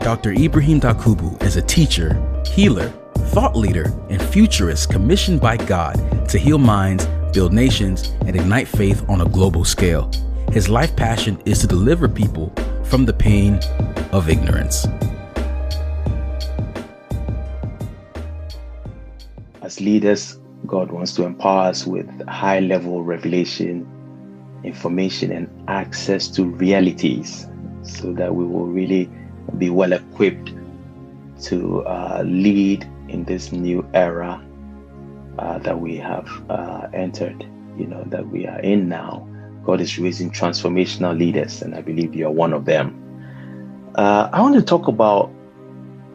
Dr. Ibrahim Dakubu is a teacher, healer, thought leader, and futurist commissioned by God to heal minds, build nations, and ignite faith on a global scale. His life passion is to deliver people from the pain of ignorance. As leaders, God wants to empower us with high-level revelation, information, and access to realities so that we will really be well equipped to lead in this new era that we have entered, that we are in now. God is raising transformational leaders, and I believe you are one of them. I want to talk about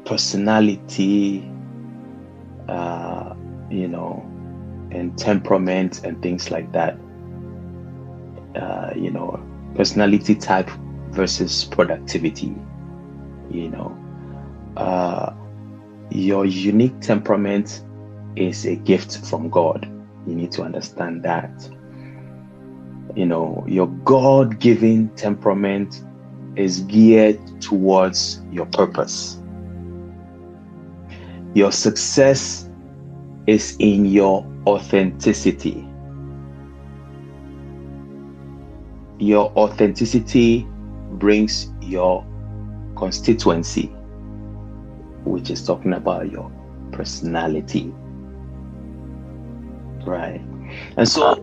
personality, and temperament and things like that. Personality type versus productivity. Your unique temperament is a gift from God. You need to understand that. Your God-given temperament is geared towards your purpose. Your success is in your authenticity. Your authenticity brings your constituency, which is talking about your personality, right? And so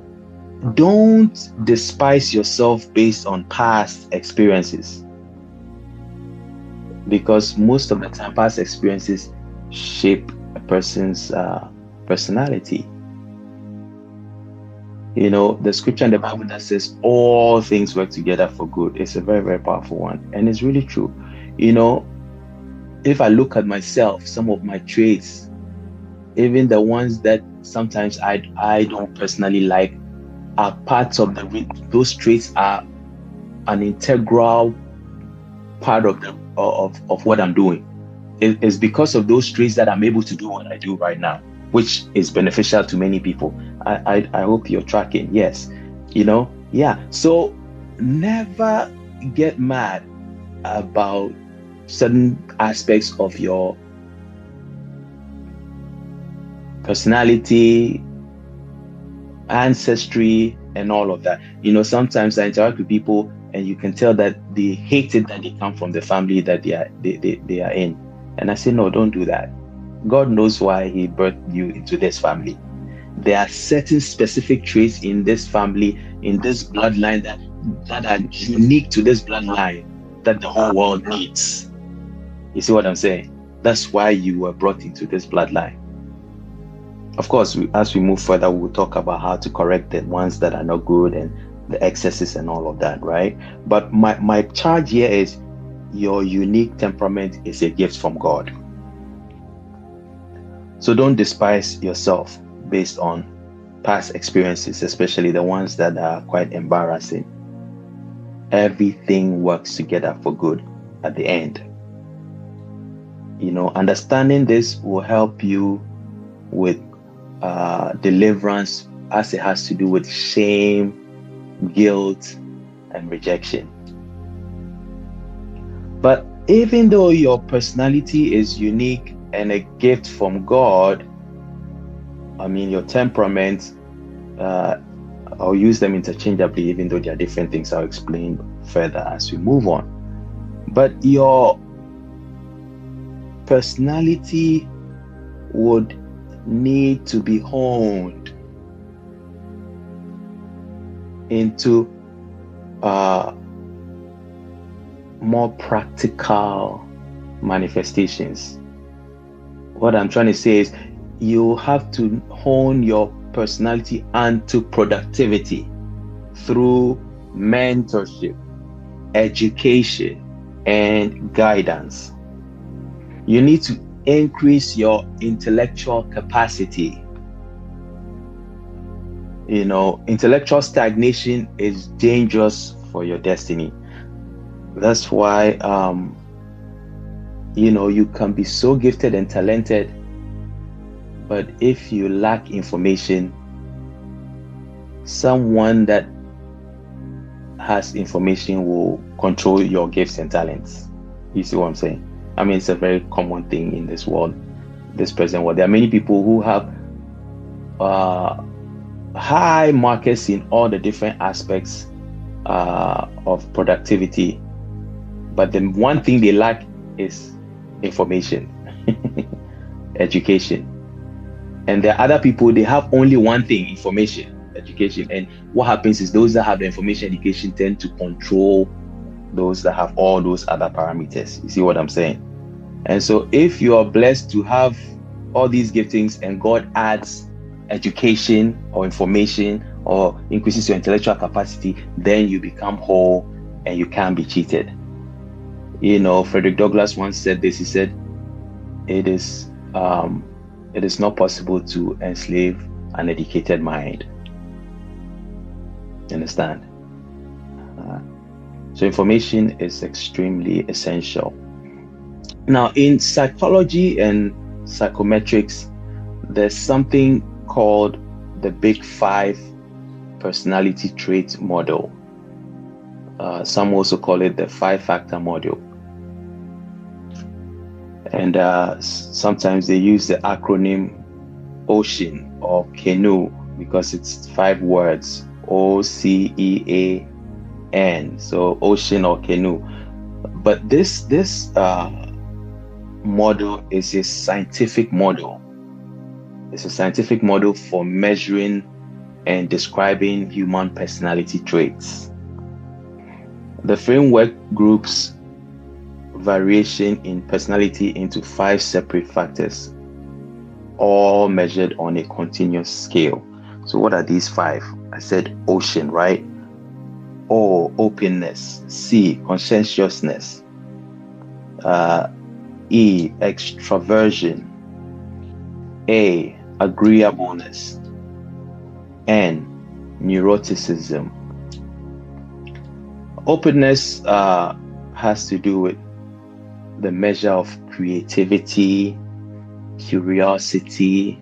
don't despise yourself based on past experiences, because most of the time past experiences shape a person's personality. The scripture in the Bible that says all things work together for good, it's a very, very powerful one, and it's really true. If I look at myself, some of my traits, even the ones that sometimes I don't personally like, are parts of those traits are an integral part of what I'm doing. It's because of those traits that I'm able to do what I do right now, which is beneficial to many people. I hope you're tracking. Yes. So never get mad about certain aspects of your personality, ancestry, and all of that. Sometimes I interact with people and you can tell that they hate it that they come from the family that they are in. And I say, no, don't do that. God knows why he birthed you into this family. There are certain specific traits in this family, in this bloodline that are unique to this bloodline that the whole world needs. You see what I'm saying? That's why you were brought into this bloodline. Of course, as we move further, we'll talk about how to correct the ones that are not good and the excesses and all of that, right? But my charge here is your unique temperament is a gift from God. So don't despise yourself based on past experiences, especially the ones that are quite embarrassing. Everything works together for good at the end. Understanding this will help you with deliverance as it has to do with shame, guilt, and rejection. But even though your personality is unique and a gift from God, your temperament, I'll use them interchangeably, even though they are different things. I'll explain further as we move on. But your personality would need to be honed into more practical manifestations. What I'm trying to say is you have to hone your personality onto productivity through mentorship, education, and guidance. You need to increase your intellectual capacity. Intellectual stagnation is dangerous for your destiny. That's why you can be so gifted and talented, but if you lack information, someone that has information will control your gifts and talents. You see what I'm saying? I mean, it's a very common thing in this world, this present world. There are many people who have high markers in all the different aspects of productivity, but the one thing they lack is information, education. And there are other people, they have only one thing: information, education. And what happens is those that have the information, education tend to control those that have all those other parameters. You see what I'm saying? And so if you are blessed to have all these giftings and God adds education or information or increases your intellectual capacity, then you become whole and you can't be cheated. You know, Frederick Douglass once said this. He said, it is not possible to enslave an educated mind. Understand? So information is extremely essential. Now, in psychology and psychometrics, there's something called the Big Five personality trait model. Some also call it the 5-factor model. And sometimes they use the acronym OCEAN or canoe because it's 5 words: OCEAN. So ocean or canoe. But this model is a scientific model. It's a scientific model for measuring and describing human personality traits. The framework groups variation in personality into 5 separate factors, all measured on a continuous scale. So what are these 5? I said ocean, right? O, openness. C, conscientiousness. E, extroversion. A, agreeableness. N, neuroticism. Openness has to do with the measure of creativity, curiosity,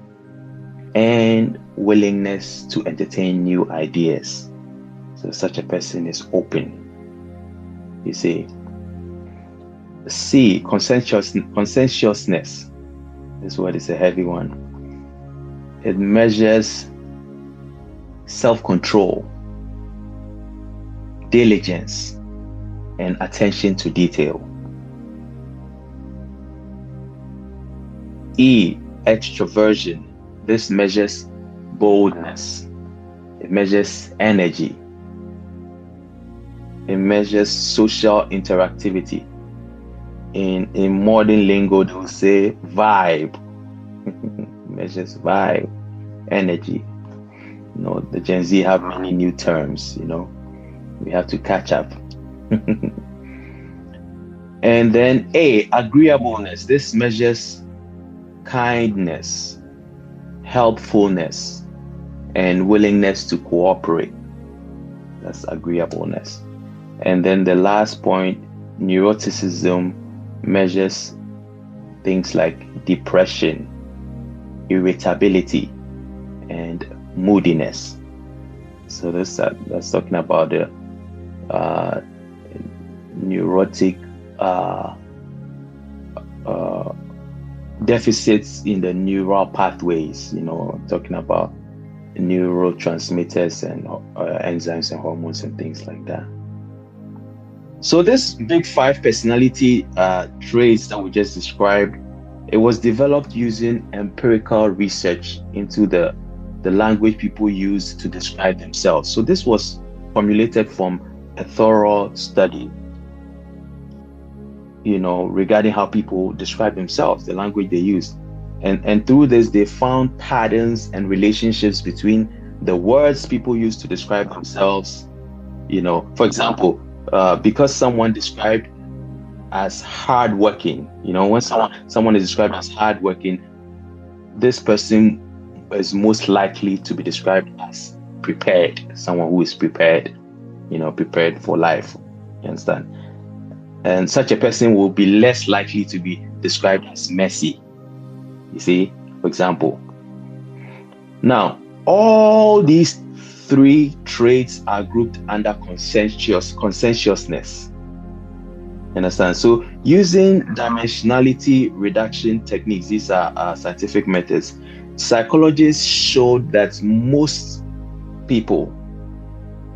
and willingness to entertain new ideas. So such a person is open. You see. C, conscientiousness. This word is a heavy one. It measures self-control, diligence, and attention to detail. E, extroversion. This measures boldness. It measures energy. It measures social interactivity. In modern lingo, they will say vibe. It measures vibe, energy. You know, the Gen Z have many new terms, you know. We have to catch up. And then A, agreeableness. This measures kindness, helpfulness, and willingness to cooperate. That's agreeableness. And then the last point, neuroticism, measures things like depression, irritability, and moodiness. So that's talking about the neurotic deficits in the neural pathways, you know, talking about neurotransmitters and enzymes and hormones and things like that. So this Big 5 personality traits that we just described, it was developed using empirical research into the language people use to describe themselves. So this was formulated from a thorough study, you know, regarding how people describe themselves, the language they use. And through this, they found patterns and relationships between the words people use to describe themselves. You know, for example, because someone described as hardworking, you know, when someone is described as hardworking, this person is most likely to be described as prepared, someone who is prepared, you know, prepared for life. You understand? And such a person will be less likely to be described as messy. You see, for example. Now, all these 3 traits are grouped under conscientiousness. Understand? So using dimensionality reduction techniques, these are scientific methods. Psychologists showed that most people,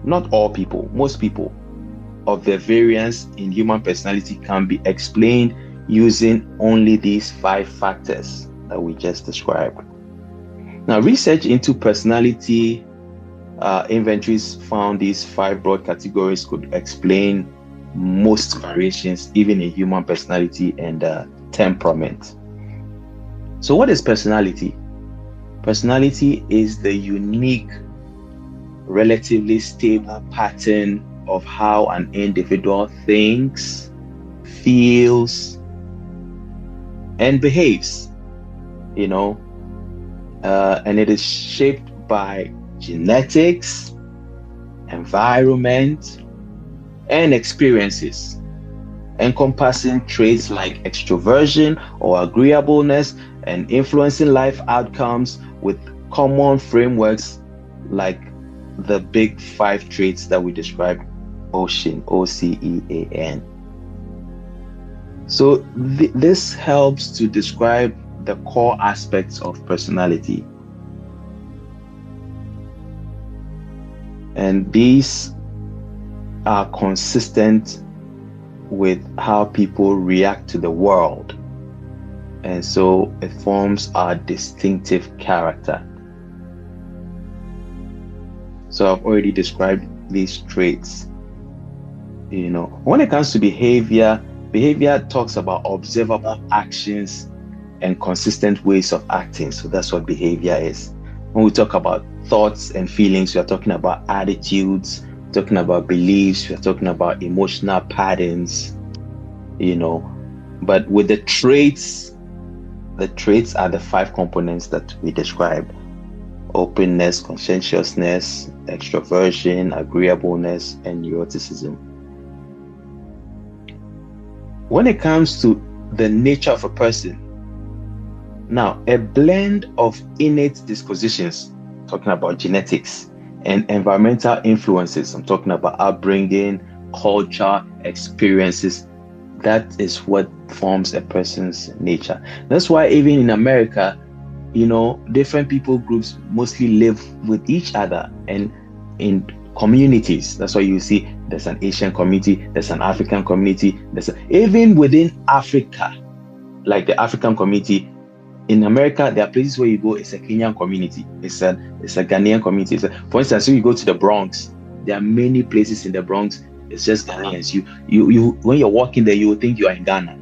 not all people, most people, of the variance in human personality can be explained using only these 5 factors that we just described. Now, research into personality inventories found these 5 broad categories could explain most variations, even in human personality and temperament. So, what is personality? Personality is the unique, relatively stable pattern of how an individual thinks, feels, and behaves, and it is shaped by genetics, environment, and experiences, encompassing traits like extroversion or agreeableness and influencing life outcomes with common frameworks like the big 5 traits that we described, OCEAN, OCEAN. So this helps to describe the core aspects of personality. And these are consistent with how people react to the world. And so it forms our distinctive character. So I've already described these traits. When it comes to behavior talks about observable actions and consistent ways of acting. So that's what behavior is. When we talk about thoughts and feelings, we are talking about attitudes, talking about beliefs, we are talking about emotional patterns, But with the traits are the 5 components that we described: openness, conscientiousness, extroversion, agreeableness, and neuroticism. When it comes to the nature of a person, now a blend of innate dispositions, talking about genetics, and environmental influences, I'm talking about upbringing, culture, experiences, that is what forms a person's nature. That's why even in America, different people groups mostly live with each other and in communities. That's why you see there's an Asian community, there's an African community, even within Africa, like the African community. In America, there are places where you go, it's a Kenyan community, it's a Ghanaian community. For instance, when you go to the Bronx, there are many places in the Bronx, it's just Ghanaians. You when you're walking there, you will think you are in Ghana.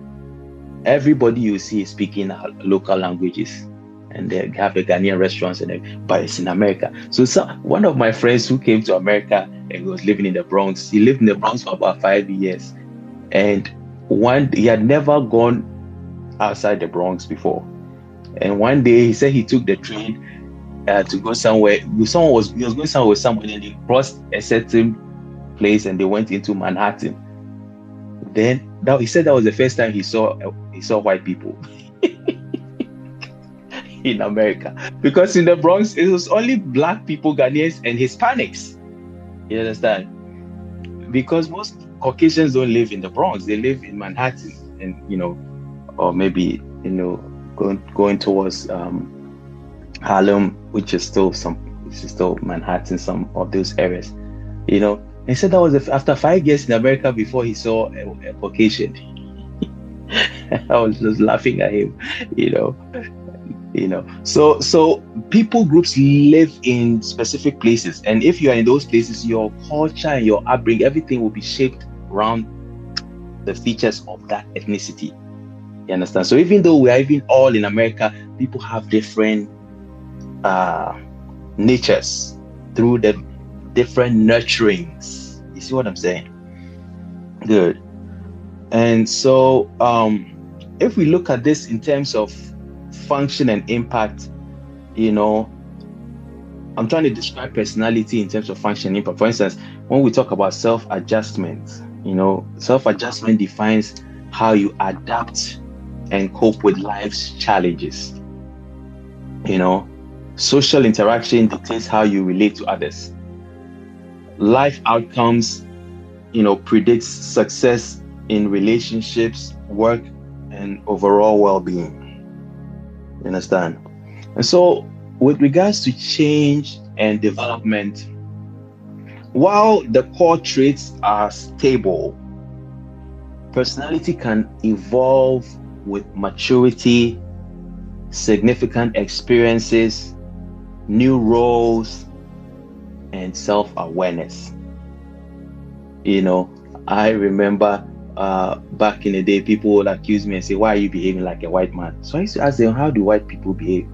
Everybody you see is speaking local languages, and they have the Ghanaian restaurants, but it's in America. So one of my friends who came to America and was living in the Bronx, he lived in the Bronx for about 5 years, and he had never gone outside the Bronx before. And one day he said he took the train to go somewhere. He was going somewhere with someone, and they crossed a certain place and they went into Manhattan. Then he said that was the first time he saw white people in America, because in the Bronx it was only black people, Ghanaians, and Hispanics. You understand? Because most Caucasians don't live in the Bronx; they live in Manhattan, and or maybe going towards Harlem, which is still Manhattan, some of those areas. He said that was after 5 years in America before he saw a Caucasian. I was just laughing at him, So people groups live in specific places, and if you are in those places, your culture and your upbringing, everything will be shaped around the features of that ethnicity. You understand? So even though we are even all in America, people have different natures through the different nurturings. You see what I'm saying? Good. And so if we look at this in terms of function and impact, I'm trying to describe personality in terms of function and impact. For instance, when we talk about self-adjustment, self-adjustment defines how you adapt and cope with life's challenges. Social interaction dictates how you relate to others. Life outcomes, predicts success in relationships, work, and overall well-being. You understand? And so, with regards to change and development, while the core traits are stable, personality can evolve with maturity, significant experiences, new roles, and self-awareness. I remember back in the day, people would accuse me and say, "Why are you behaving like a white man?" So I used to ask them, "How do white people behave?"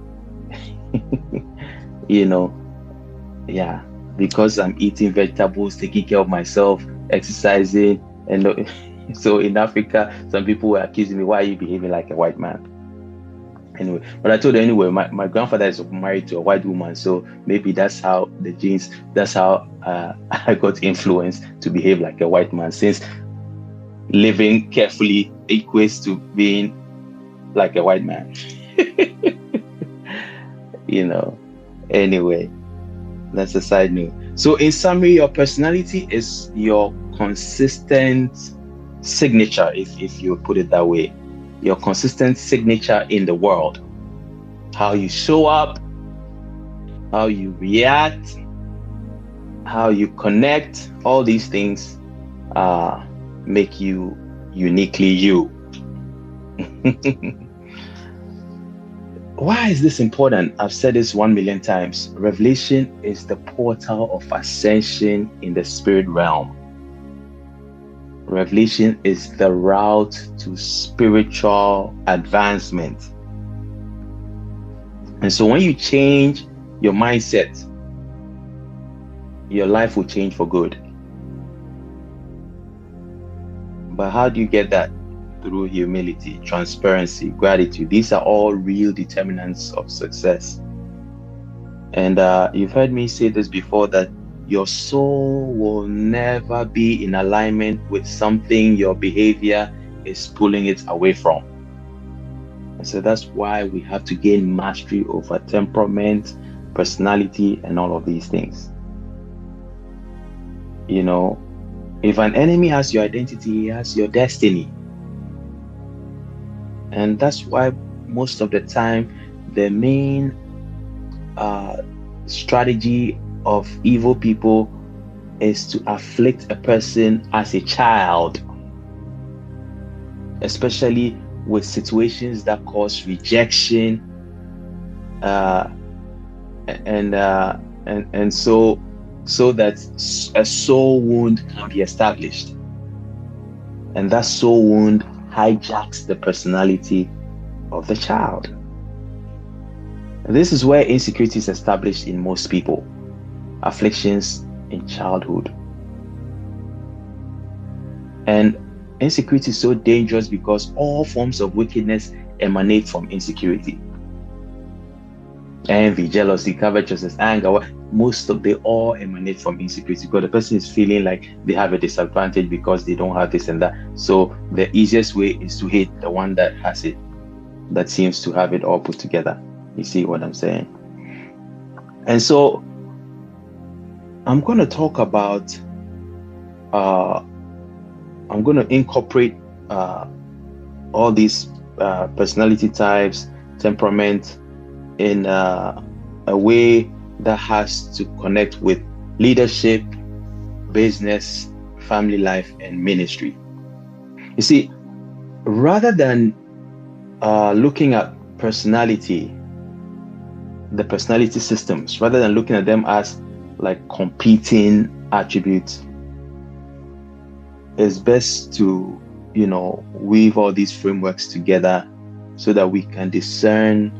Yeah, because I'm eating vegetables, taking care of myself, exercising, and so in Africa, some people were accusing me, "Why are you behaving like a white man?" Anyway, but I told her anyway, my grandfather is married to a white woman, so maybe that's how the genes, that's how I got influenced to behave like a white man, since living carefully equates to being like a white man. Anyway, that's a side note. So in summary, your personality is your consistent signature, if you put it that way. Your consistent signature in the world. How you show up, how you react, how you connect, all these things make you uniquely you. Why is this important? I've said this 1 million times. Revelation is the portal of ascension in the spirit realm. Revelation is the route to spiritual advancement. And so when you change your mindset, your life will change for good. But how do you get that? Through humility, transparency, gratitude. These are all real determinants of success. And you've heard me say this before, that your soul will never be in alignment with something your behavior is pulling it away from. And so that's why we have to gain mastery over temperament, personality, and all of these things. If an enemy has your identity, he has your destiny. And that's why most of the time, the main strategy of evil people is to afflict a person as a child, especially with situations that cause rejection, and so that a soul wound can be established, and that soul wound hijacks the personality of the child. And this is where insecurity is established in most people. Afflictions in childhood. And insecurity is so dangerous because all forms of wickedness emanate from insecurity. Envy, jealousy, covetousness, anger, they all emanate from insecurity, because the person is feeling like they have a disadvantage because they don't have this and that. So the easiest way is to hate the one that has it, that seems to have it all put together. You see what I'm saying? And so I'm going to talk about, I'm going to incorporate all these personality types, temperament, in a way that has to connect with leadership, business, family life, and ministry. You see, rather than looking at personality, the personality systems, rather than looking at them as like competing attributes, it's best to, weave all these frameworks together so that we can discern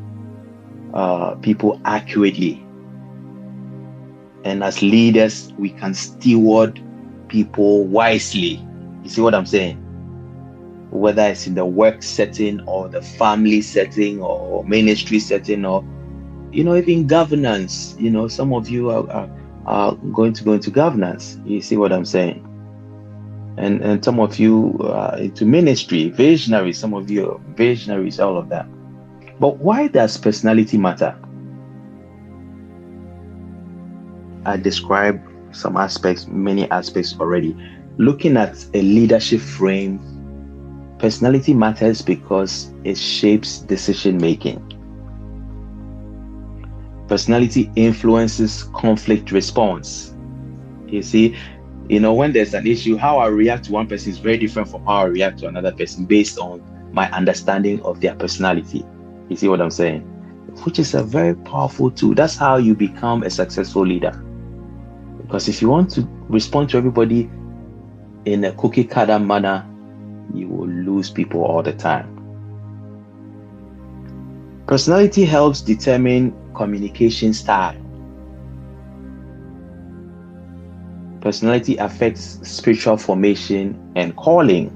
people accurately. And as leaders, we can steward people wisely. You see what I'm saying? Whether it's in the work setting or the family setting or ministry setting, or even governance. Some of you are going to go into governance. You see what I'm saying? And some of you into ministry, visionaries. Some of you are visionaries, all of that. But why does personality matter? I described some aspects, many aspects already. Looking at a leadership frame Personality matters because it shapes decision making. Personality influences conflict response. You see, when there's an issue, how I react to one person is very different from how I react to another person based on my understanding of their personality. You see what I'm saying? Which is a very powerful tool. That's how you become a successful leader. Because if you want to respond to everybody in a cookie cutter manner, you will lose people all the time. Personality helps determine communication style. Personality affects spiritual formation and calling.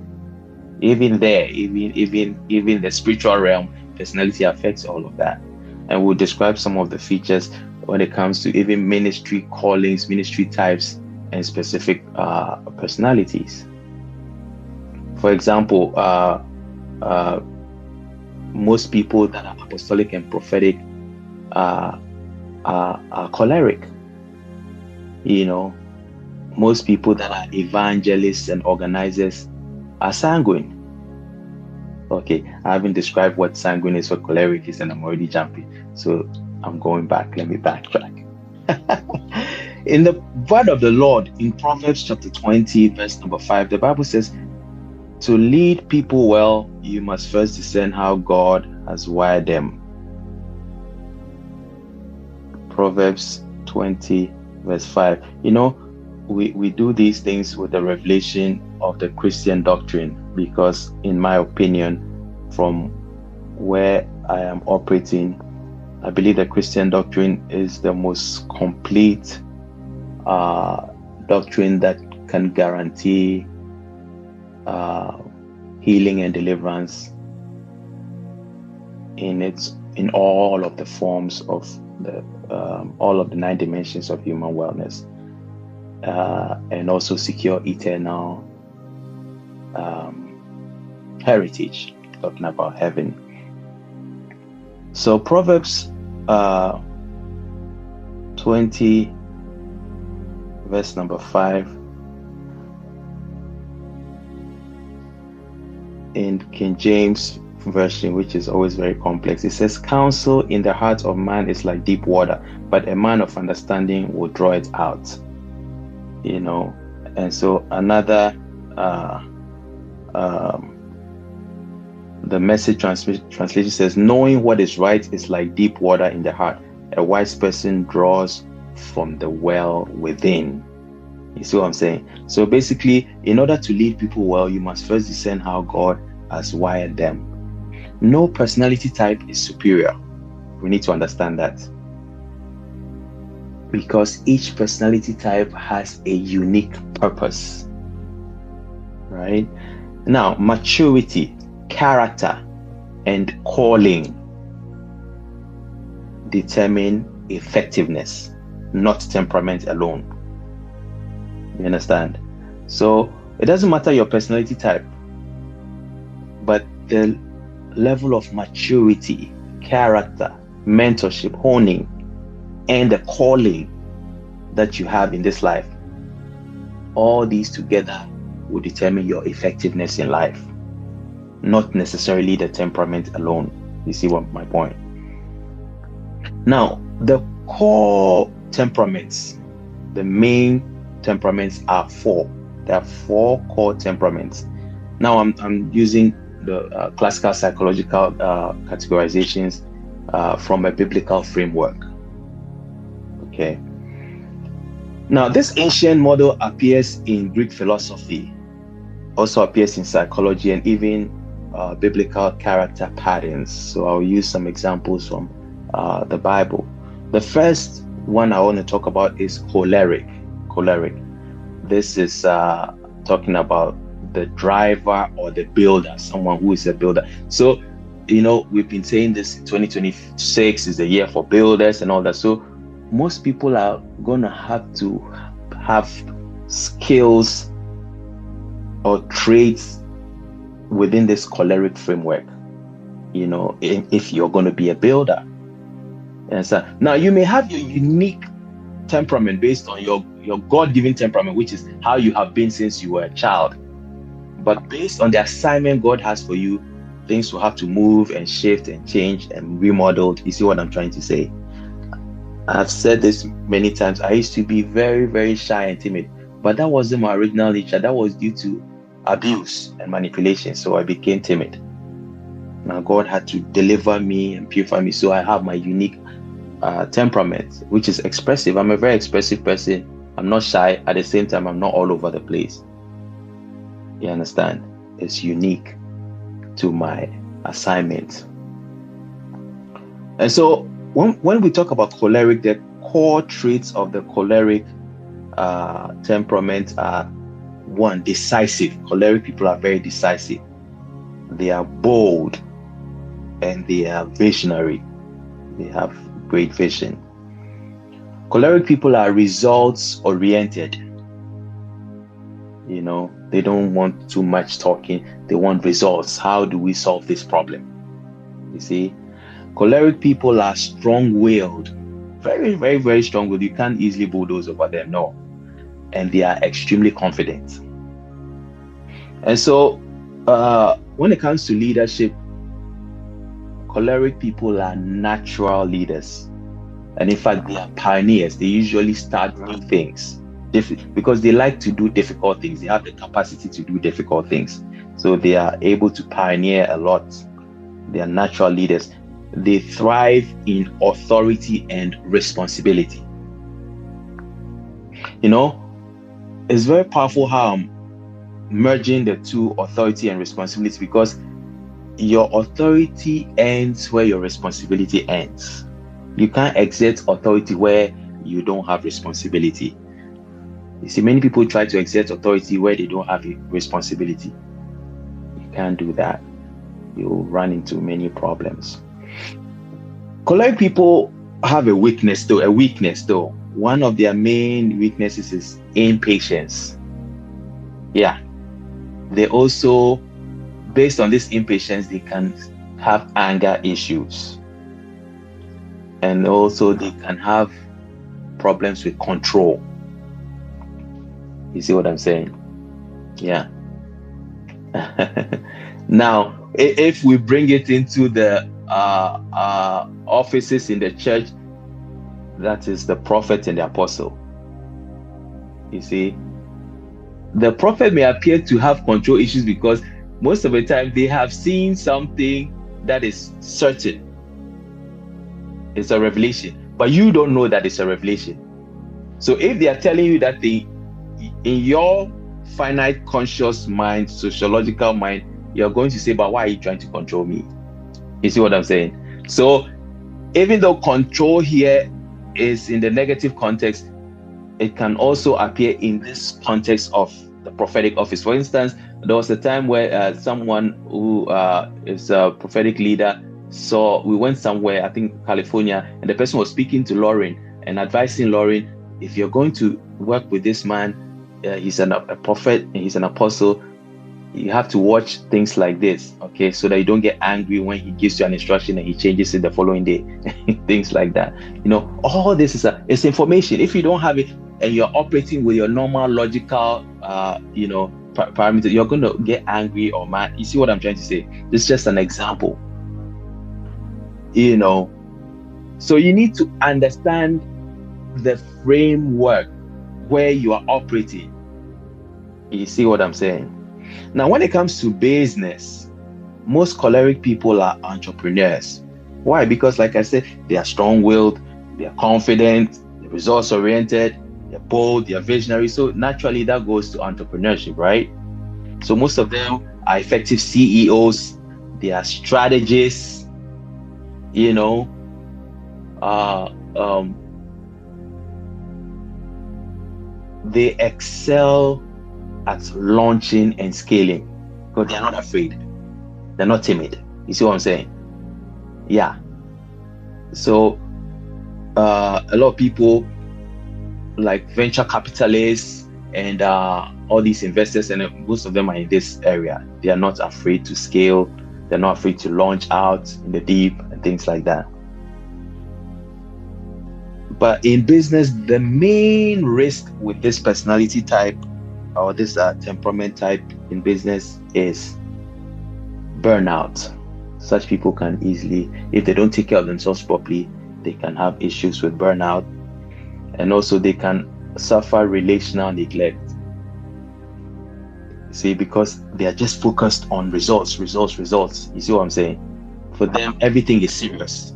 Even the spiritual realm, personality affects all of that. And we'll describe some of the features when it comes to even ministry callings, ministry types, and specific personalities. For example, most people that are apostolic and prophetic are choleric. Most people that are evangelists and organizers are sanguine. Okay, I haven't described what sanguine is, what choleric is, and I'm already jumping. So I'm going back. Let me backtrack. In the word of the Lord, in Proverbs chapter 20, verse number 5, the Bible says, to lead people well, you must first discern how God has wired them. Proverbs 20, verse 5. We do these things with the revelation of the Christian doctrine because, in my opinion, from where I am operating, I believe the Christian doctrine is the most complete doctrine that can guarantee healing and deliverance in all of the forms of all of the 9 dimensions of human wellness, and also secure eternal heritage, talking about heaven. So Proverbs 20, verse number 5, in King James version, which is always very complex, it says, counsel in the heart of man is like deep water, but a man of understanding will draw it out. And so another the Message translation says, knowing what is right is like deep water in the heart. A wise person draws from the well within. You see what I'm saying? So basically, in order to lead people well, you must first discern how God has wired them. No personality type is superior. We need to understand that. Because each personality type has a unique purpose. Right? Now, maturity, character, and calling determine effectiveness, not temperament alone. You understand? So it doesn't matter your personality type, but the level of maturity, character, mentorship, honing, and the calling that you have in this life, all these together will determine your effectiveness in life, not necessarily the temperament alone. You see what my point? Now, the core temperaments, the main temperaments are 4. There are 4 core temperaments. Now I'm using the classical psychological categorizations from a biblical framework. Okay. Now, this ancient model appears in Greek philosophy, also appears in psychology, and even biblical character patterns. So I'll use some examples from the Bible. The first one I want to talk about is choleric. This is talking about the driver or the builder, someone who is a builder. So, we've been saying this, 2026 is the year for builders and all that. So most people are going to have skills or traits within this choleric framework, if you're going to be a builder. And so now you may have your unique temperament based on your God-given temperament, which is how you have been since you were a child. But based on the assignment God has for you, things will have to move and shift and change and remodeled. You see what I'm trying to say? I've said this many times. I used to be very, very shy and timid, but that wasn't my original nature. That was due to abuse and manipulation. So I became timid. Now God had to deliver me and purify me. So I have my unique temperament, which is expressive. I'm a very expressive person. I'm not shy. At the same time, I'm not all over the place. You understand? It's unique to my assignment. And so when we talk about choleric, the core traits of the choleric temperament are: one, decisive. Choleric people are very decisive. They are bold and they are visionary. They have great vision. Choleric people are results oriented. You know, they don't want too much talking. They want results. How do we solve this problem? You see, choleric people are strong-willed, very, very, very strong-willed. You can't easily bulldoze over them, no. And they are extremely confident. And so, when it comes to leadership, choleric people are natural leaders. And in fact, they are pioneers. They usually start new things because they like to do difficult things. They have the capacity to do difficult things. So they are able to pioneer a lot. They are natural leaders. They thrive in authority and responsibility. You know, it's very powerful how I'm merging the two, authority and responsibility, because your authority ends where your responsibility ends. You can't exert authority where you don't have responsibility. You see, many people try to exert authority where they don't have a responsibility. You can't do that. You'll run into many problems. Choleric people have a weakness though. One of their main weaknesses is impatience. Yeah. They also, based on this impatience, they can have anger issues. And also they can have problems with control. You see what I'm saying? Yeah. Now, if we bring it into the offices in the church, that is the prophet and the apostle. You see, the prophet may appear to have control issues because most of the time they have seen something that is certain. It's a revelation, but you don't know that it's a revelation. So if they are telling you that thing, in your finite conscious mind, sociological mind, you're going to say, but why are you trying to control me? You see what I'm saying? So even though control here is in the negative context, it can also appear in this context of the prophetic office. For instance, there was a time where someone who is a prophetic leader we went somewhere, I think California, and the person was speaking to Lauren and advising Lauren, if you're going to work with this man, he's a prophet and he's an apostle, you have to watch things like this, okay, so that you don't get angry when he gives you an instruction and he changes it the following day. Things like that. You know, all this is it's information. If you don't have it and you're operating with your normal logical parameter, you're going to get angry or mad. You see what I'm trying to say? This is just an example. You know, so you need to understand the framework where you are operating. You see what I'm saying? Now, when it comes to business, most choleric people are entrepreneurs. Why? Because, like I said, they are strong-willed, they are confident, they're results-oriented, they're bold, they're visionary. So naturally, that goes to entrepreneurship, right? So most of them are effective CEOs. They are strategists. You know, they excel at launching and scaling because they are not afraid. They're not timid. You see what I'm saying? Yeah. So a lot of people like venture capitalists and all these investors, and most of them are in this area. They are not afraid to scale. They're not afraid to launch out in the deep and things like that. But in business, the main risk with this personality type or this temperament type in business is burnout. Such people can easily, if they don't take care of themselves properly, they can have issues with burnout, and also they can suffer relational neglect. See, because they are just focused on results. You see what I'm saying? For them, everything is serious.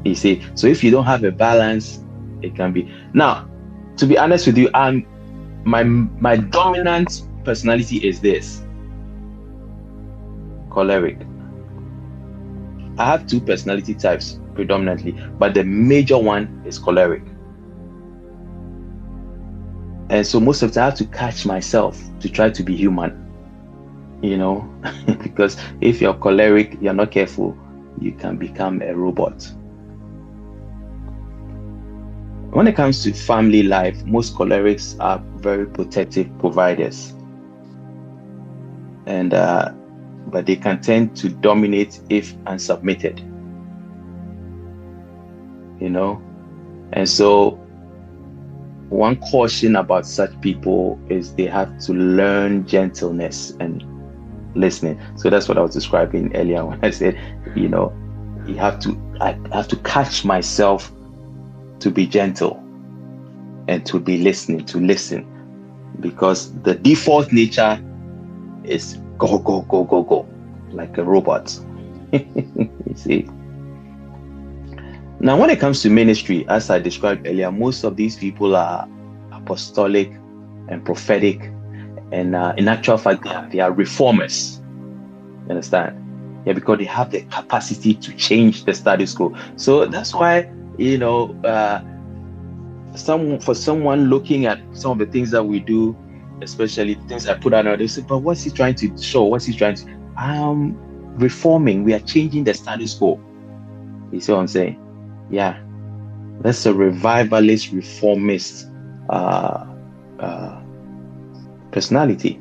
You see, so if you don't have a balance, it can be. Now, to be honest with you, my dominant personality is this: choleric. I have two personality types predominantly, but the major one is choleric. And so most of the time I have to catch myself to try to be human, because if you're choleric, you're not careful, you can become a robot. When it comes to family life, most cholerics are very protective providers, and but they can tend to dominate if unsubmitted, and so one caution about such people is they have to learn gentleness and listening. So that's what I was describing earlier when I said, I have to catch myself to be gentle and to be listening, to listen, because the default nature is go, like a robot. You see. Now, when it comes to ministry, as I described earlier, most of these people are apostolic and prophetic, and in actual fact, they are reformers. You understand? Yeah, because they have the capacity to change the status quo. So that's why, for someone looking at some of the things that we do, especially things I put out there, they say, but what's he trying to show? What's he trying to? Reforming. We are changing the status quo. You see what I'm saying? Yeah, that's a revivalist, reformist personality.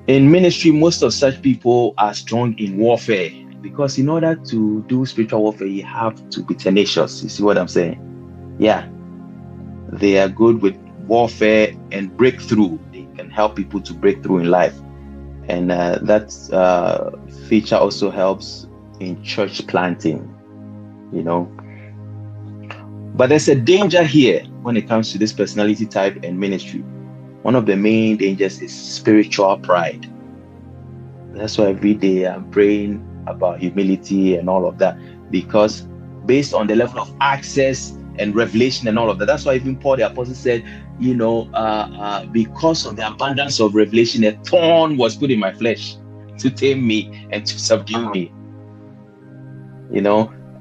In ministry, most of such people are strong in warfare, because in order to do spiritual warfare, you have to be tenacious. You see what I'm saying? Yeah, they are good with warfare and breakthrough. They can help people to break through in life, and that feature also helps in church planting. But there's a danger here when it comes to this personality type and ministry. One of the main dangers is spiritual pride. That's why every day I'm praying about humility and all of that, because based on the level of access and revelation and all of that, that's why even Paul the Apostle said, because of the abundance of revelation, a thorn was put in my flesh to tame me and to subdue me.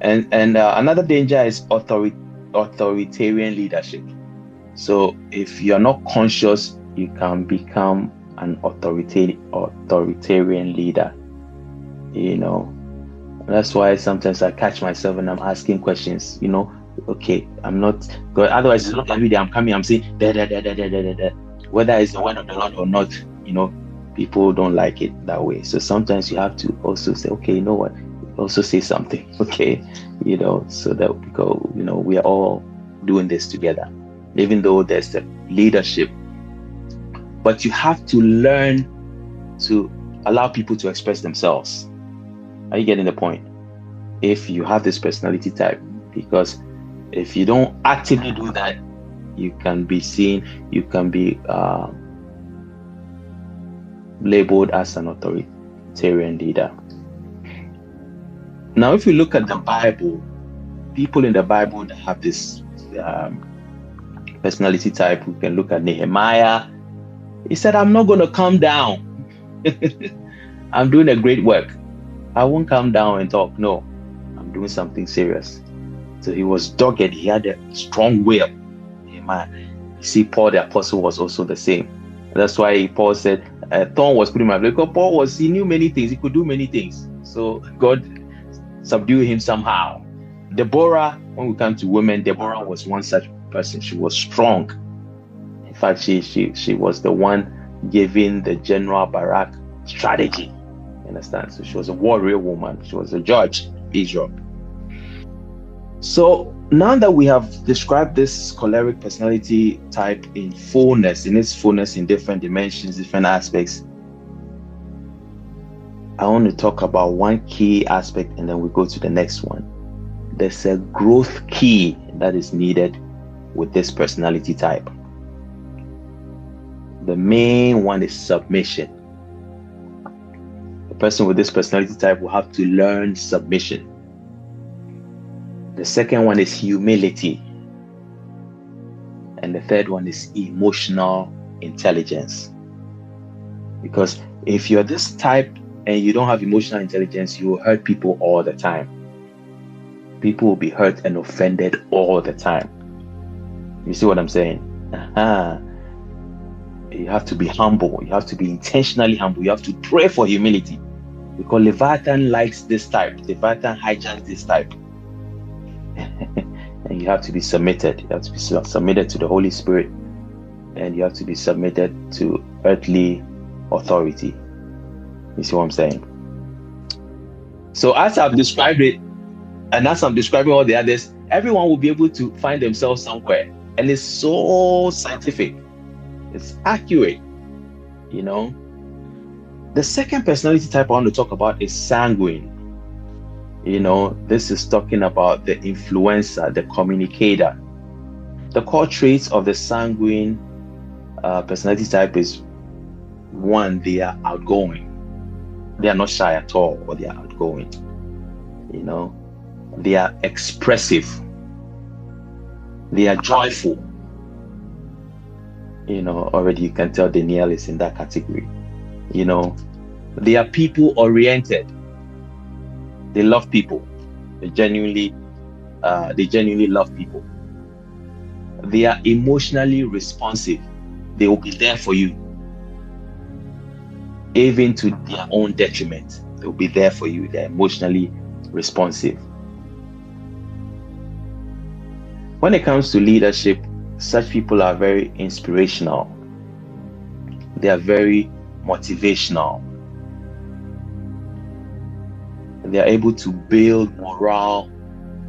And another danger is authoritarian leadership. So if you're not conscious, you can become an authoritarian leader. That's why sometimes I catch myself and I'm asking questions. Okay, I'm not good. Otherwise, it's not every day I'm coming, I'm saying da. Whether it's the word of the Lord or not, people don't like it that way. So sometimes you have to also say, okay, you know what? Also say something, okay, so that we are all doing this together, even though there's the leadership. But you have to learn to allow people to express themselves. Are you getting the point? If you have this personality type, because if you don't actively do that, you can be labeled as an authoritarian leader. Now, if you look at the Bible, people in the Bible that have this personality type, we can look at Nehemiah. He said, I'm not going to come down. I'm doing a great work. I won't come down and talk. No, I'm doing something serious. So he was dogged. He had a strong will. Nehemiah. You see, Paul the Apostle was also the same. That's why Paul said, thorn was put in my flesh. Because he knew many things. He could do many things. So God subdue him somehow. Deborah, when we come to women, Deborah was one such person. She was strong. In fact, she was the one giving the general Barak strategy. You understand? So she was a warrior woman. She was a judge in Israel. So Now that we have described this choleric personality type in its fullness in different dimensions, different aspects, I want to talk about one key aspect and then we go to the next one. There's a growth key that is needed with this personality type. The main one is submission. The person with this personality type will have to learn submission. The second one is humility. And the third one is emotional intelligence. Because if you're this type and you don't have emotional intelligence, you will hurt people all the time. People will be hurt and offended all the time. You see what I'm saying? You have to be humble. You have to be intentionally humble. You have to pray for humility. Because Leviathan likes this type. Leviathan hijacks this type. And you have to be submitted. You have to be submitted to the Holy Spirit. And you have to be submitted to earthly authority. You see what I'm saying? So as I've described it, and as I'm describing all the others, everyone will be able to find themselves somewhere. And it's so scientific. It's accurate. You know? The second personality type I want to talk about is sanguine. You know, this is talking about the influencer, the communicator. The core traits of the sanguine personality type is, one, they are outgoing. They are not shy at all, or they are outgoing. You know, they are expressive. They are joyful. You know, already you can tell Danielle is in that category. You know, they are people-oriented. They love people. They genuinely love people. They are emotionally responsive. They will be there for you, even to their own detriment. They will be there for you. They're emotionally responsive. When it comes to leadership, such people are very inspirational. They are very motivational. They are able to build morale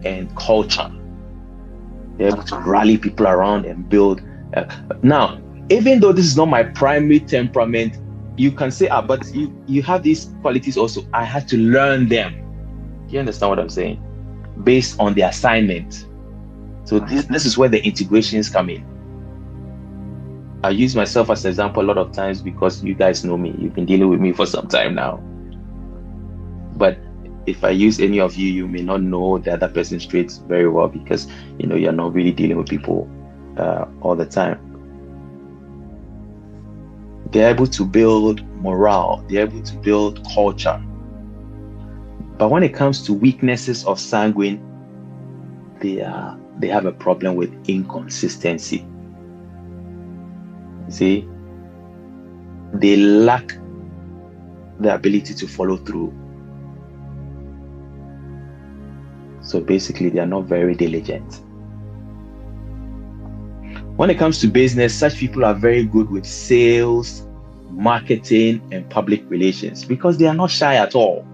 and culture. They're able to rally people around and build. Now, even though this is not my primary temperament, you can say, but you have these qualities also. I had to learn them. Do you understand what I'm saying? Based on the assignment. So this is where the integrations come in. I use myself as an example a lot of times because you guys know me. You've been dealing with me for some time now. But if I use any of you, you may not know the other person's traits very well because, you know, you're not really dealing with people all the time. They're able to build morale. They're able to build culture. But when it comes to weaknesses of sanguine, they have a problem with inconsistency. See, they lack the ability to follow through. So basically, they are not very diligent. When it comes to business, such people are very good with sales, marketing, and public relations because they are not shy at all.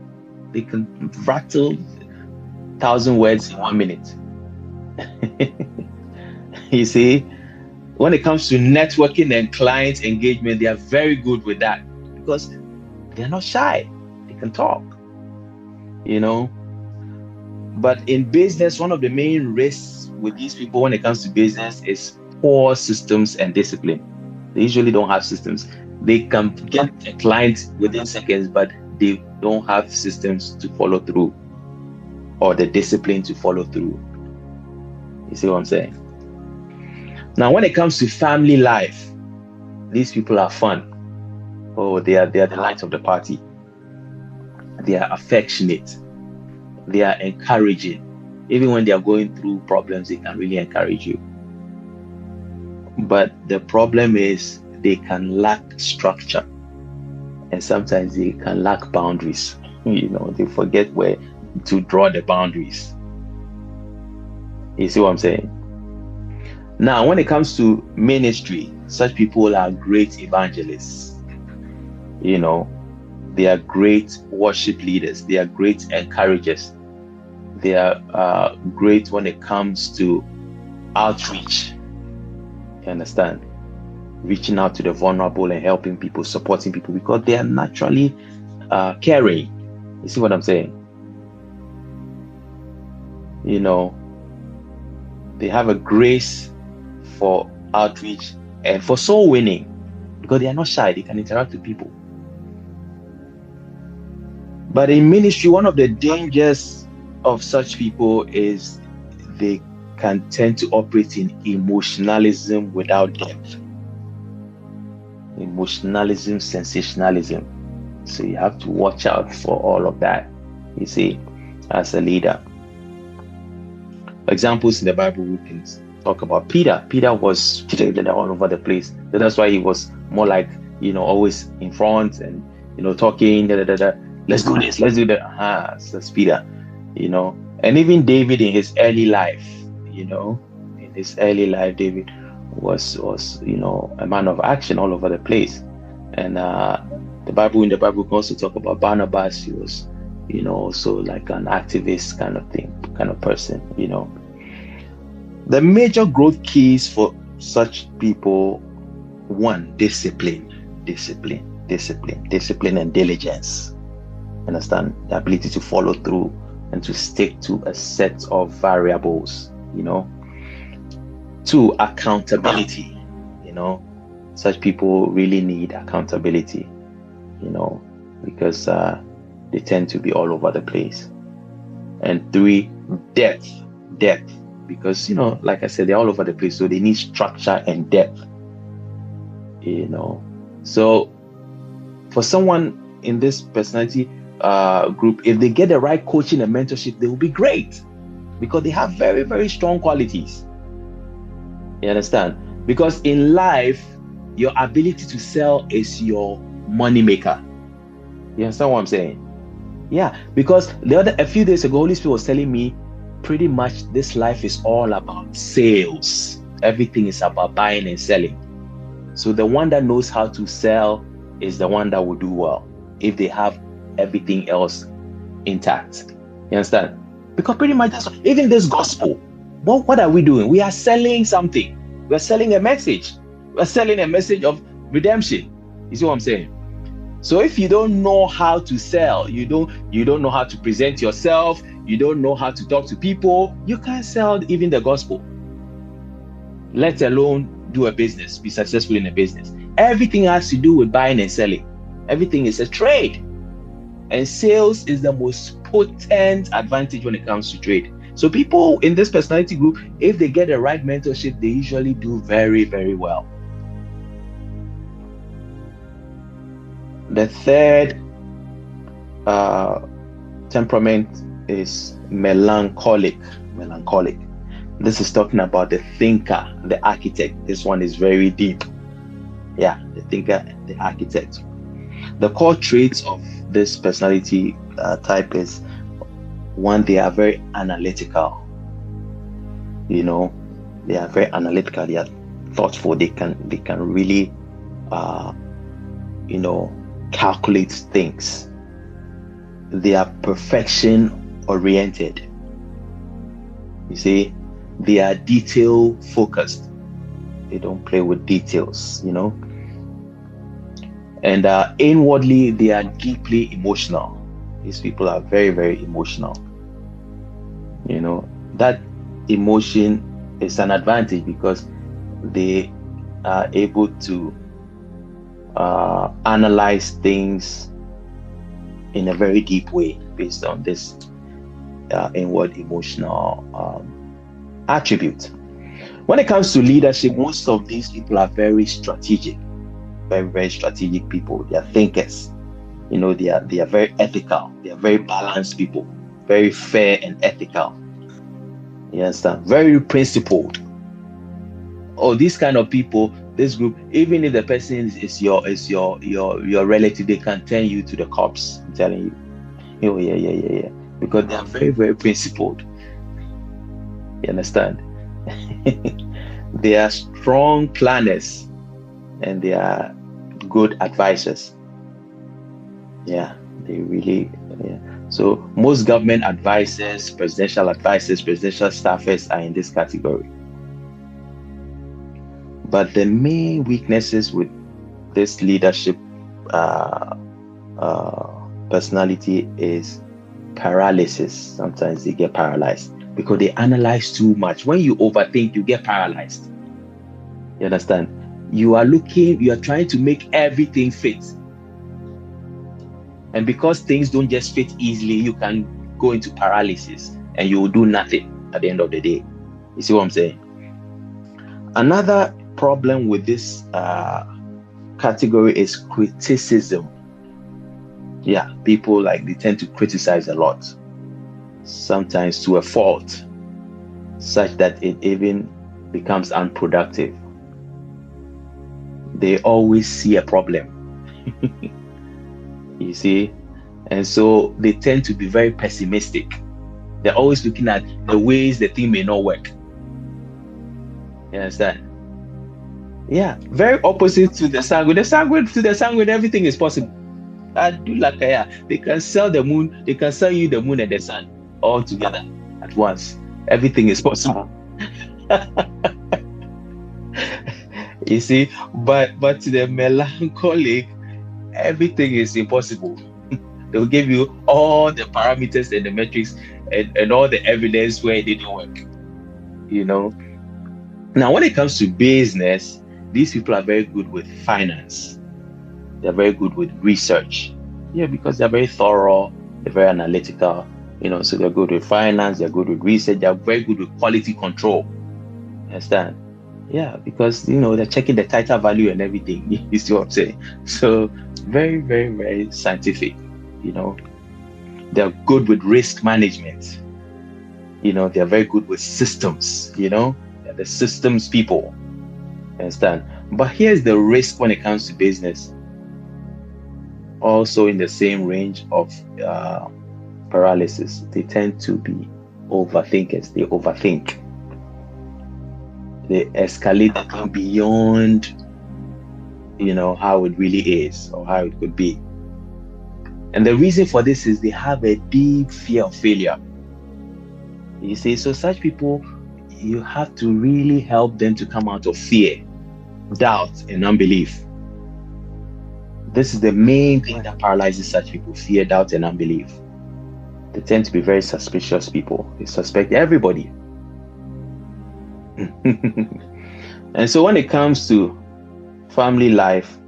They can rattle 1,000 words in 1 minute. You see, when it comes to networking and client engagement, they are very good with that because they're not shy. They can talk, you know. But in business, one of the main risks with these people when it comes to business is poor systems and discipline. They usually don't have systems. They can get a client within seconds, but they don't have systems to follow through or the discipline to follow through. You see what I'm saying? Now, when it comes to family life, these people are fun. Oh, they are the light of the party. They are affectionate. They are encouraging. Even when they are going through problems, they can really encourage you. But the problem is they can lack structure. And sometimes they can lack boundaries. You know, they forget where to draw the boundaries. You see what I'm saying? Now, when it comes to ministry, such people are great evangelists. You know, they are great worship leaders. They are great encouragers. They are great when it comes to outreach. You understand? Reaching out to the vulnerable and helping people, supporting people, because they are naturally caring. You see what I'm saying? You know, they have a grace for outreach and for soul winning, because they are not shy. They can interact with people. But in ministry, one of the dangers of such people is they can tend to operate in emotionalism without depth. Emotionalism, sensationalism. So you have to watch out for all of that, you see, as a leader. Examples in the Bible, we can talk about Peter. Peter was all over the place. So that's why he was more like, always in front and, talking, let's do this, let's do that. So that's Peter, And even David in his early life, David was a man of action all over the place. And in the Bible we can also talk about Barnabas. He was also like an activist kind of person. The major growth keys for such people: 1, discipline and diligence. Understand? The ability to follow through and to stick to a set of variables. 2, accountability. Such people really need accountability, because they tend to be all over the place. And 3, depth, because like I said, they're all over the place, so they need structure and depth. So for someone in this personality group, if they get the right coaching and mentorship, they will be great, because they have very, very strong qualities. You understand? Because in life, your ability to sell is your money maker. You understand what I'm saying? Yeah, because a few days ago, Holy Spirit was telling me, pretty much this life is all about sales. Everything is about buying and selling. So the one that knows how to sell is the one that will do well if they have everything else intact. You understand? Because pretty much that's even this gospel. What are we doing? We are selling something. We're selling a message. We're selling a message of redemption. You see what I'm saying? So if you don't know how to sell, you don't know how to present yourself, you don't know how to talk to people, you can't sell even the gospel. Let alone do a business, be successful in a business. Everything has to do with buying and selling. Everything is a trade. And sales is the most potent advantage when it comes to trade. So people in this personality group, if they get the right mentorship, they usually do very, very well. The third temperament is melancholic. This is talking about the thinker, the architect. This one is very deep. Yeah, the thinker, the architect. The core traits of this personality type is: 1, they are very analytical. They are very analytical. They are thoughtful. They can really, calculate things. They are perfection oriented. You see, they are detail focused. They don't play with details, And inwardly, they are deeply emotional. These people are very, very emotional. That emotion is an advantage because they are able to analyze things in a very deep way based on this inward emotional attribute. When it comes to leadership, most of these people are very strategic, very, very strategic people. They are thinkers. They are very ethical. They are very balanced people, very fair and ethical. You understand? Very principled. These kind of people, this group, even if the person is your relative, they can turn you to the cops. I'm telling you. Yeah. Because they are very, very principled. You understand? They are strong planners and they are good advisors. Yeah, they really. Yeah. So most government advisors, presidential staffers are in this category. But the main weaknesses with this leadership personality is paralysis. Sometimes they get paralyzed because they analyze too much. When you overthink, you get paralyzed. You understand? You are trying to make everything fit. And because things don't just fit easily, you can go into paralysis and you will do nothing at the end of the day. You see what I'm saying? Another problem with this category is criticism. Yeah, people they tend to criticize a lot, sometimes to a fault, such that it even becomes unproductive. They always see a problem. You see? And so they tend to be very pessimistic. They're always looking at the ways the thing may not work. You understand? Yeah, very opposite to the sanguine. To the sanguine, everything is possible. They can sell the moon, they can sell you the moon and the sun all together at once. Everything is possible. You see, but to the melancholic, everything is impossible. They'll give you all the parameters and the metrics and all the evidence where it didn't work. You know. Now, when it comes to business, these people are very good with finance. They're very good with research. Yeah, because they're very thorough, they're very analytical, so they're good with finance, they're good with research, they're very good with quality control. Understand? Yeah, because, they're checking the title value and everything. You see what I'm saying? So, very, very, very scientific, They're good with risk management. They're very good with systems, They're the systems people. Understand? But here's the risk when it comes to business. Also in the same range of paralysis, they tend to be overthinkers. They overthink. They escalate the thing beyond, how it really is or how it could be. And the reason for this is they have a deep fear of failure. You see, so such people, you have to really help them to come out of fear, doubt, and unbelief. This is the main thing that paralyzes such people: fear, doubt, and unbelief. They tend to be very suspicious people. They suspect everybody. And so when it comes to family life,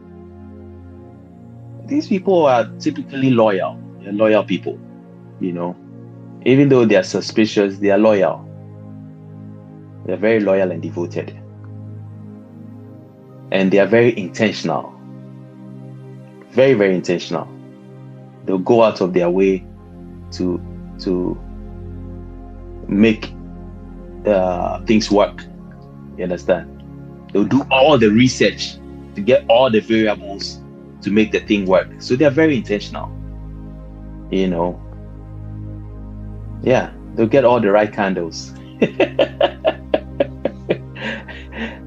these people are typically loyal. They're loyal people, Even though they are suspicious, they are loyal. They're very loyal and devoted. And they are very intentional. Very, very intentional. They'll go out of their way to make things work. You understand? They'll do all the research to get all the variables to make the thing work. So they're very intentional. Yeah, they'll get all the right candles.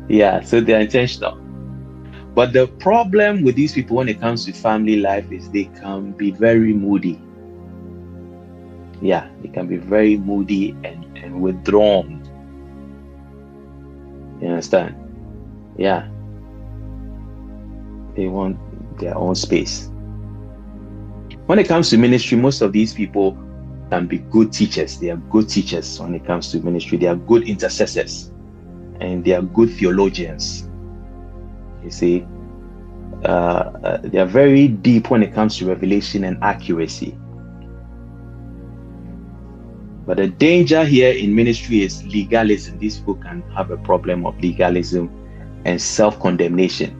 Yeah, so they're intentional. But the problem with these people when it comes to family life is they can be very moody. Yeah, they can be very moody and withdrawn. You understand? Yeah. They want their own space. When it comes to ministry, most of these people can be good teachers. They are good teachers when it comes to ministry. They are good intercessors. And they are good theologians. You see, they are very deep when it comes to revelation and accuracy. But the danger here in ministry is legalism. These people can have a problem of legalism and self-condemnation,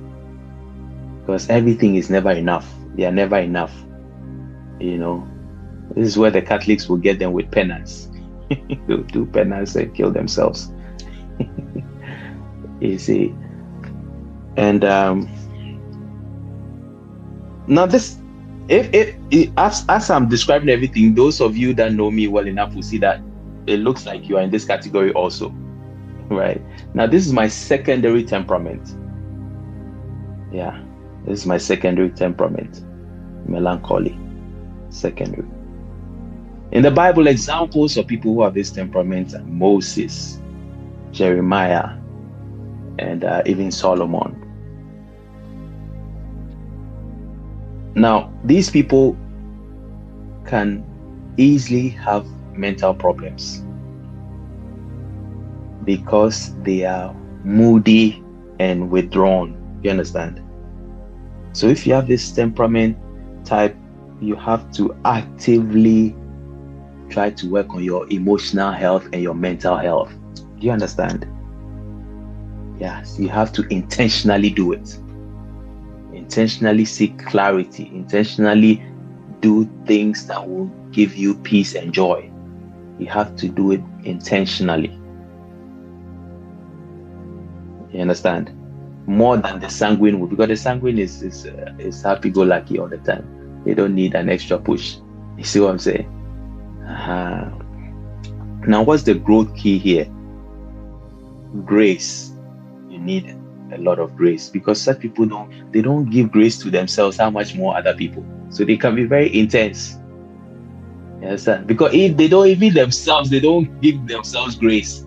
because everything is never enough. They are never enough. This is where the Catholics will get them with penance. They'll do penance and kill themselves. You see. And now this, as I'm describing everything, those of you that know me well enough will see that it looks like you are in this category also, right? Now this is my secondary temperament. Yeah, this is my secondary temperament, melancholy, secondary. In the Bible, examples of people who have this temperament are Moses, Jeremiah, and even Solomon. Now, these people can easily have mental problems because they are moody and withdrawn. You understand? So if you have this temperament type, you have to actively try to work on your emotional health and your mental health. Do you understand? Yes, you have to intentionally do it. Intentionally seek clarity. Intentionally do things that will give you peace and joy. You have to do it intentionally. You understand? More than the sanguine would, because the sanguine is happy-go-lucky all the time. They don't need an extra push. You see what I'm saying? Now, what's the growth key here? Grace. You need a lot of grace, because such people don't give grace to themselves, how much more other people. So they can be very intense. You understand? Because if they don't even themselves, they don't give themselves grace,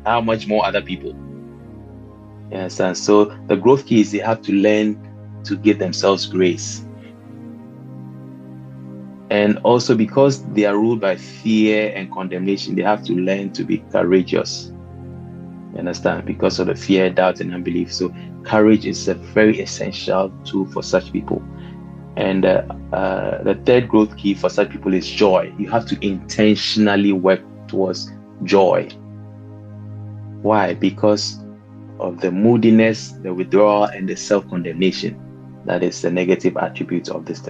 how much more other people. You understand? So the growth key is they have to learn to give themselves grace. And also, because they are ruled by fear and condemnation, they have to learn to be courageous. You understand? Because of the fear, doubt, and unbelief. So courage is a very essential tool for such people. And the third growth key for such people is joy. You have to intentionally work towards joy. Why? Because of the moodiness, the withdrawal, and the self-condemnation. That is the negative attributes of this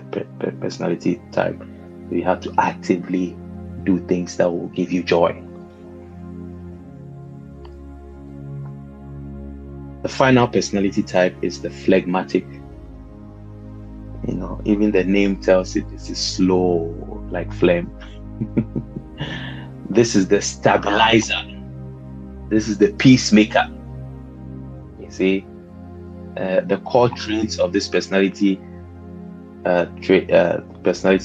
personality type. So you have to actively do things that will give you joy. The final personality type is the phlegmatic. You know, even the name tells it, this is slow, like phlegm. This is the stabilizer. This is the peacemaker. You see, the core traits of this personality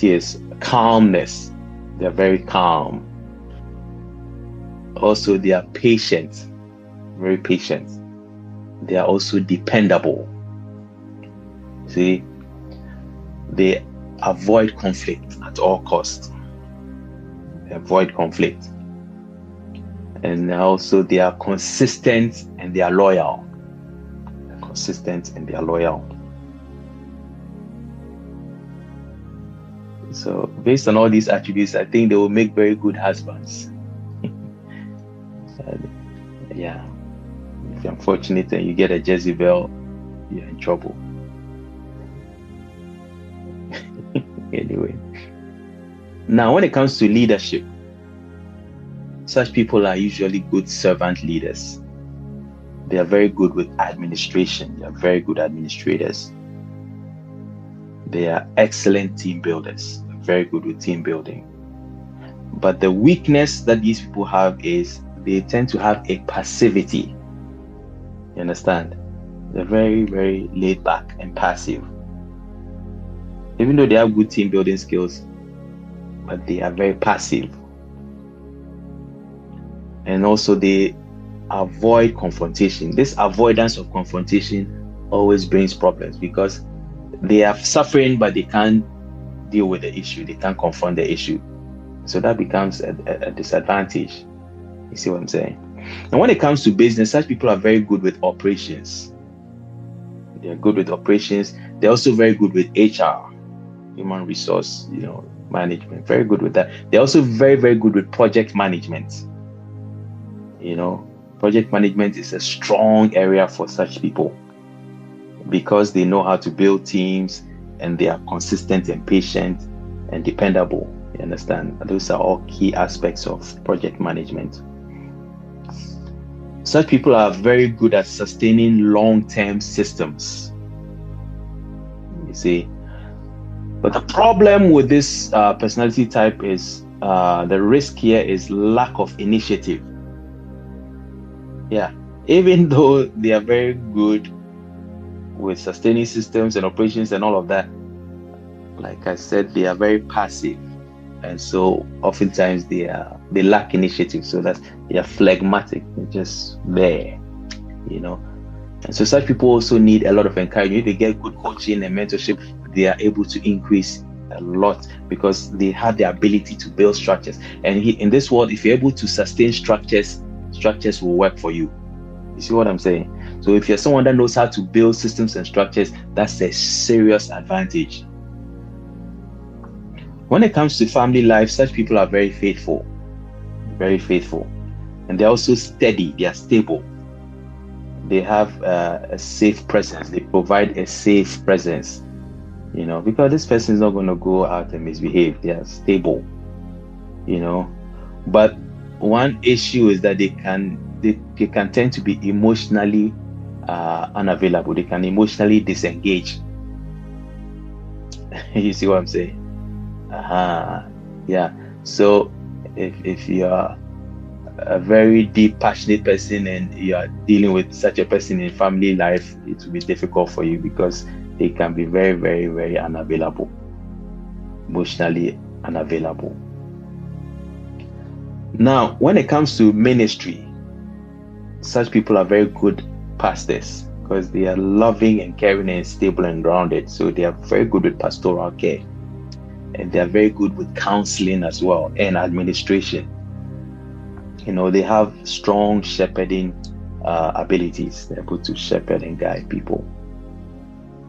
is calmness. They're very calm. Also, they are patient, very patient. They are also dependable. See, they avoid conflict at all costs. They avoid conflict. And also they are consistent and they are loyal. They're consistent and they are loyal. So based on all these attributes, I think they will make very good husbands. Yeah. If you're unfortunate and you get a Jezebel, you're in trouble. Anyway. Now, when it comes to leadership, such people are usually good servant leaders. They are very good with administration. They are very good administrators. They are excellent team builders. They're very good with team building. But the weakness that these people have is they tend to have a passivity. You understand? They're very, very laid back and passive. Even though they have good team building skills, but they are very passive. And also they avoid confrontation. This avoidance of confrontation always brings problems because they are suffering, but they can't deal with the issue. They can't confront the issue. So that becomes a disadvantage. You see what I'm saying? And when it comes to business, such people are very good with operations. They're good with operations. They're also very good with HR, human resource, management. Very good with that. They're also very, very good with project management. Project management is a strong area for such people because they know how to build teams and they are consistent and patient and dependable. You understand? Those are all key aspects of project management. Such people are very good at sustaining long-term systems. You see? But the problem with this personality type is the risk here is lack of initiative. Yeah, even though they are very good with sustaining systems and operations and all of that, like I said, they are very passive. and so oftentimes they lack initiative. So that they are phlegmatic, they're just there, And so such people also need a lot of encouragement. If they get good coaching and mentorship, they are able to increase a lot because they have the ability to build structures. And in this world, if you're able to sustain structures will work for you. You see what I'm saying? So if you're someone that knows how to build systems and structures, that's a serious advantage. When it comes to family life, such people are very faithful, and they're also steady, they are stable. They have a safe presence. They provide a safe presence, because this person is not going to go out and misbehave. They are stable, But one issue is that they can tend to be emotionally unavailable. They can emotionally disengage. You see what I'm saying? Yeah. So if you are a very deep, passionate person and you are dealing with such a person in family life, it will be difficult for you because they can be very, very, very unavailable, emotionally unavailable. Now, when it comes to ministry, such people are very good pastors because they are loving and caring and stable and grounded. So they are very good with pastoral care, and they are very good with counseling as well and administration. They have strong shepherding abilities. They're able to shepherd and guide people.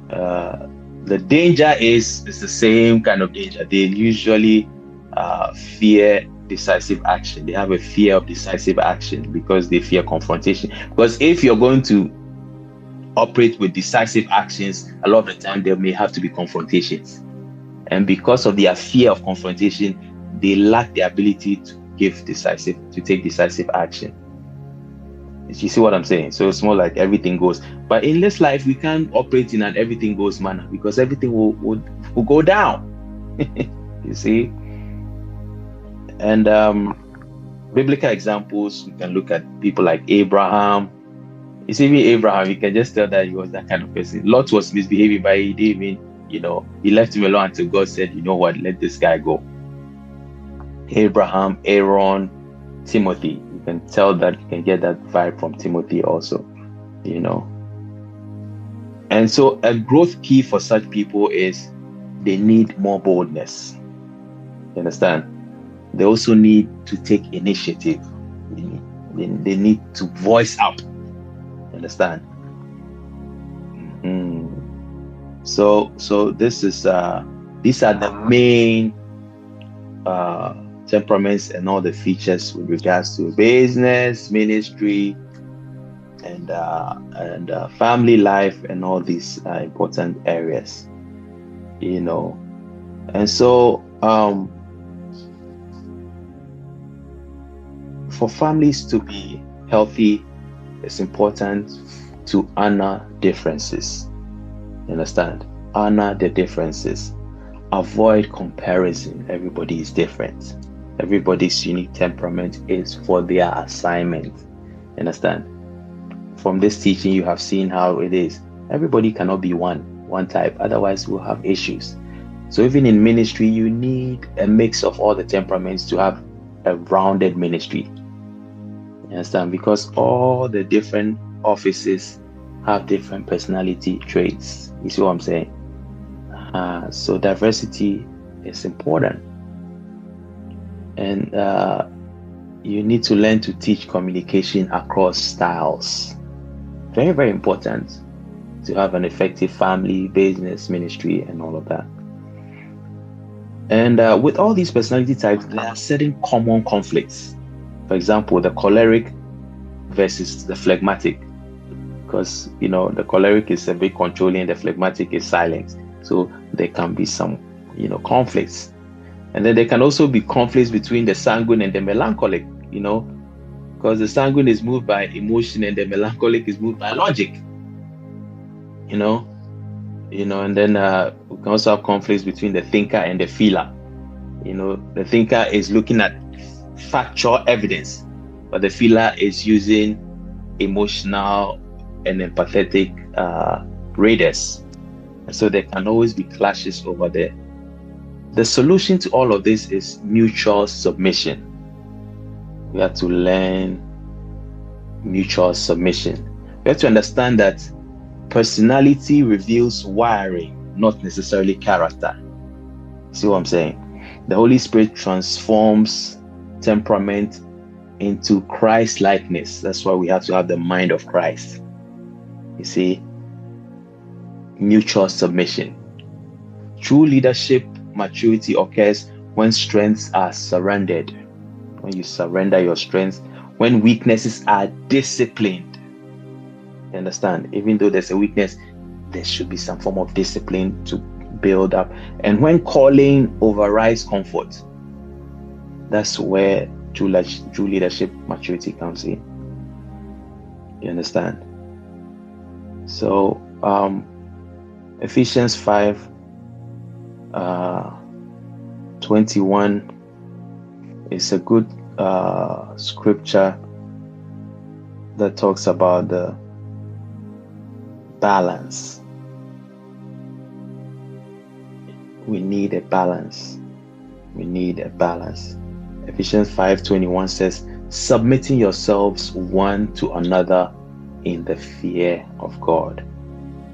The danger is the same kind of danger. They usually fear decisive action. They have a fear of decisive action because they fear confrontation. Because if you're going to operate with decisive actions, a lot of the time there may have to be confrontations. And because of their fear of confrontation, they lack the ability to take decisive action. You see what I'm saying? So it's more like everything goes. But in this life, we can't operate in an everything goes manner because everything will go down. You see? And biblical examples, we can look at people like Abraham. You see, Abraham, you can just tell that he was that kind of person. Lot was misbehaving, but he didn't even, he left him alone until God said, you know what, let this guy go. Abraham, Aaron, Timothy. You can tell that, you can get that vibe from Timothy also, And so a growth key for such people is they need more boldness. You understand? They also need to take initiative. They need to voice out. You understand? So this is these are the main temperaments and all the features with regards to business, ministry, and family life, and all these important areas, And so for families to be healthy, it's important to honor differences. You understand? Honor the differences. Avoid comparison. Everybody is different. Everybody's unique temperament is for their assignment. You understand? From this teaching, you have seen how it is. Everybody cannot be one type, otherwise we'll have issues. So even in ministry, you need a mix of all the temperaments to have a rounded ministry. You understand? Because all the different offices have different personality traits. You see what I'm saying? So diversity is important. And you need to learn to teach communication across styles. Very, very important to have an effective family, business, ministry, and all of that. And with all these personality types, there are certain common conflicts. For example, the choleric versus the phlegmatic. Because, the choleric is a bit controlling, the phlegmatic is silent. So there can be some, conflicts. And then there can also be conflicts between the sanguine and the melancholic, because the sanguine is moved by emotion and the melancholic is moved by logic, and then we can also have conflicts between the thinker and the feeler. The thinker is looking at factual evidence, but the feeler is using emotional and empathetic readers. And so there can always be clashes over there. The solution to all of this is mutual submission. We have to learn mutual submission. We have to understand that personality reveals wiring, not necessarily character. See what I'm saying? The Holy Spirit transforms temperament into Christ likeness. That's why we have to have the mind of Christ. You see, mutual submission. True leadership maturity occurs when strengths are surrendered. When you surrender your strengths, when weaknesses are disciplined. You understand? Even though there's a weakness, there should be some form of discipline to build up. And when calling overrides comfort, that's where true leadership maturity comes in. You understand? So Ephesians 5:21 is a good scripture that talks about the balance. We need a balance. We need a balance. Ephesians 5:21 says, submitting yourselves one to another in the fear of God.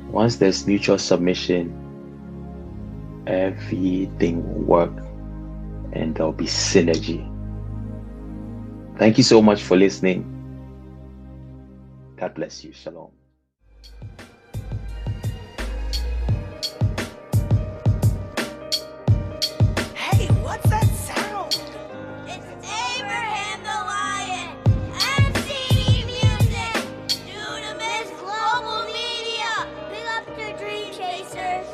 Once there's mutual submission, everything will work and there'll be synergy. Thank you so much for listening. God bless you. Shalom. Hey, what's that sound? It's Abraham the Lion. MCD Music. Dunamis Global Media. Big up to Dream Chasers.